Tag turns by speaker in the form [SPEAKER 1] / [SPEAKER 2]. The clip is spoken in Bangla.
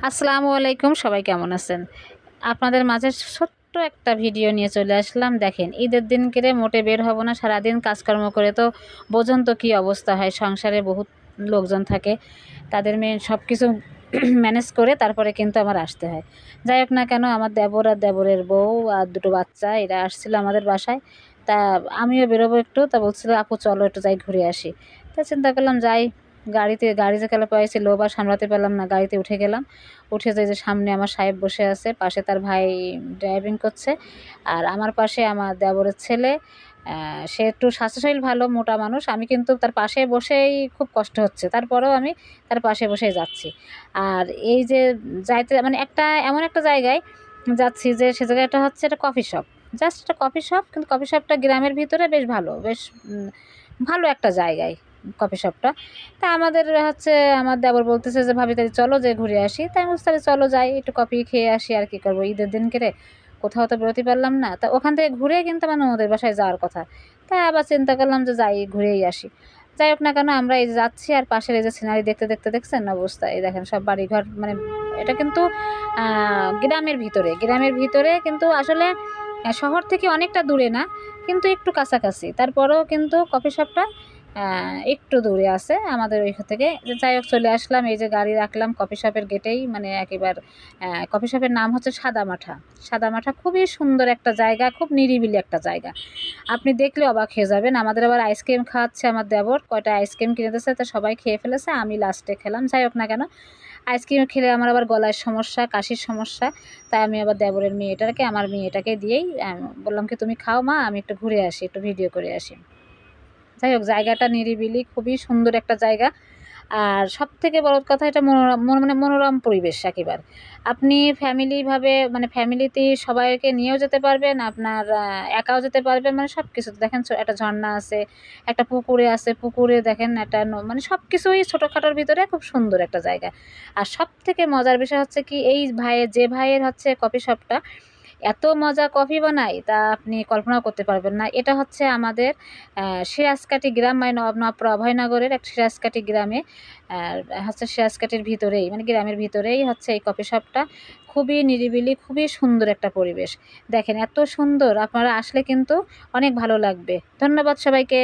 [SPEAKER 1] আসসালামু আলাইকুম, সবাই কেমন আছেন? আপনাদের মাঝে ছোট্ট একটা ভিডিও নিয়ে চলে আসলাম। দেখেন, ঈদের দিন করে মোটে বের হব না, সারাদিন কাজকর্ম করে তো বোঝেন তো কী অবস্থা হয়। সংসারে বহুত লোকজন থাকে, তাদের মেয়ে সব কিছু ম্যানেজ করে তারপরে কিন্তু আমার আসতে হয়। যাই হোক না কেন, আমার দেবর আর দেবরের বউ আর দুটো বাচ্চা এরা আসছিল আমাদের বাসায়। তা আমিও বেরোবো একটু, তা বলছিল আপু চলো একটু যাই ঘুরে আসি। তা চিন্তা করলাম যাই। গাড়ি যে কালে পাইছি লোভ আর সামলাতে পারলাম না, গাড়িতে উঠে গেলাম। উঠে যে সামনে আমার সাহেব বসে আছে, পাশে তার ভাই ড্রাইভিং করছে, আর আমার পাশে আমার দেবরের ছেলে। সে একটু স্বাস্থ্য শরীর ভালো, মোটা মানুষ। আমি কিন্তু তার পাশে বসেই খুব কষ্ট হচ্ছে, তারপরেও আমি তার পাশে বসেই যাচ্ছি। আর এই যে যাইতে মানে এমন একটা জায়গায় যাচ্ছি যে সে জায়গাটা হচ্ছে একটা কফি শপ। জাস্ট একটা কফি শপ, কিন্তু কফি শপটা গ্রামের ভিতরে বেশ ভালো, বেশ ভালো একটা জায়গায় কফি শপটা। তা আমাদের হচ্ছে আমার দেবর বলতেছে যে ভাবি তাহলে চলো যে ঘুরে আসি। তাই আমি বলছি তাহলে চলো যাই, একটু কফি খেয়ে আসি। আর কী করবো, ঈদের দিন করে কোথাও তো বেরোতে পারলাম না। তা ওখান থেকে ঘুরে কিন্তু আমার ননদের বাসায় যাওয়ার কথা। তাই আবার চিন্তা করলাম যে যাই, ঘুরেই আসি। যাই হোক না কেন, আমরা এই যে যাচ্ছি আর পাশের এই যে সিনারি দেখতে দেখতে দেখছেন অবস্থা, এই দেখেন সব বাড়িঘর। মানে এটা কিন্তু গ্রামের ভিতরে কিন্তু আসলে শহর থেকে অনেকটা দূরে না, কিন্তু একটু কাছাকাছি। তারপরেও কিন্তু কফি শপটা একটু দূরে আছে আমাদের ওইখান থেকে। যাই হোক চলে আসলাম, এই যে গাড়ি রাখলাম কফি শপের গেটেই, মানে একেবারে কফি শপের নাম হচ্ছে সাদামাঠা। সাদামাঠা খুবই সুন্দর একটা জায়গা, খুব নিরিবিলি একটা জায়গা। আপনি দেখলে অবাক হয়ে যাবেন। আমাদের আবার আইসক্রিম খাওয়াচ্ছে আমার দেবর, কয়টা আইসক্রিম কিনে দিয়েছে, তা সবাই খেয়ে ফেলেছে, আমি লাস্টে খেলাম। যাই হোক না কেন, আইসক্রিম খেলে আমার আবার গলার সমস্যা, কাশির সমস্যা। তাই আমি আবার দেবরের মেয়েটাকে, আমার মেয়েটাকে দিয়েই বললাম কি তুমি খাও মা, আমি একটু ঘুরে আসি, একটু ভিডিও করে আসি। যাই হোক, জায়গাটা নিরিবিলি, খুবই সুন্দর একটা জায়গা। আর সবথেকে বড় কথা, এটা মানে মনোরম পরিবেশ একেবারে। আপনি ফ্যামিলিভাবে মানে ফ্যামিলিতে সবাইকে নিয়েও যেতে পারবেন, আপনার একাও যেতে পারবেন, মানে সব কিছু দেখেন। একটা ঝর্ণা আছে, একটা পুকুরে দেখেন একটা মানে সব কিছুই ছোটোখাটোর ভিতরে খুব সুন্দর একটা জায়গা। আর সবথেকে মজার বিষয় হচ্ছে কি, এই ভাইয়ের হচ্ছে কফি শপটা এত মজা কফি বানায় তা আপনি কল্পনাও করতে পারবেন না। এটা হচ্ছে আমাদের সিরাজকাঠি গ্রাম, মানে নবাবনগর অভয়নগরের এক সিরাজকাঠি গ্রামে হচ্ছে সিরাজকাঠির ভিতরেই, মানে গ্রামের ভিতরেই হচ্ছে এই কফি শপটা। খুবই নিরিবিলি, খুবই সুন্দর একটা পরিবেশ। দেখেন এত সুন্দর, আপনারা আসলে কিন্তু অনেক ভালো লাগবে। ধন্যবাদ সবাইকে।